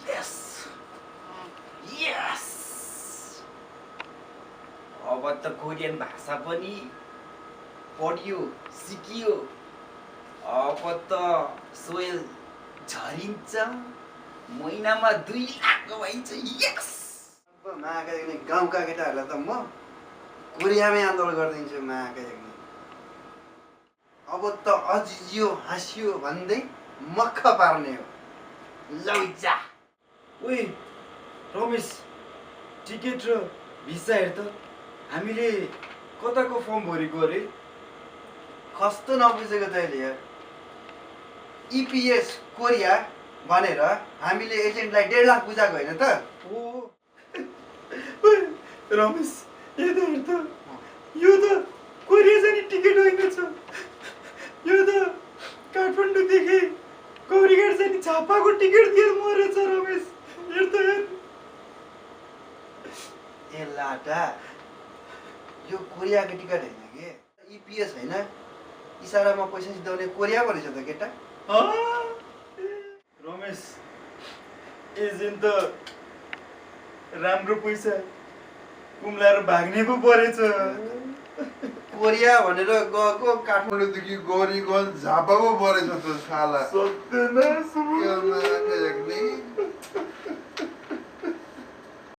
यस यस अब त कोरियन भाषा पनि पढियो सिकियो अब त सोयल झरिन्छ महिनामा 2 लाख कमाइन्छ यस महाका गाउँका केटाहरूलाई त म कोरियामै आन्दोलन गरिदिन्छु महाका अब त अजिजियो हाँसियो भन्दै मक्ख पार्ने हो लौजा ओइ रमेश टिकट र भिसा हेर त हामीले कताको फर्म भरेको अरे कस्तो नबुझेको तैँले यार इपिएस कोरिया भनेर हामीले एजेन्टलाई 1.5 लाख बुझाएको होइन त ओ रमेश हेर त यो त कोरिया जाने टिकट होइन छ यो त काठमाडौँदेखि गौरीघाट जाने झापाको टिकट दिएर मरेछ रमेश हेर त हेर ए लाटा यो कोरियाको टिकट होइन के इपिएस होइन इसारामा पैसा सिधाउने कोरिया पो रहेछ त केटा रमेश एजेन्ट त राम्रो पैसा कुम्लाएर भाग्ने पो परेछ कोरिया भनेर गएको काठमाडौँदेखि गौरीगञ्ज झापा पो परेछ त साला सक्दैन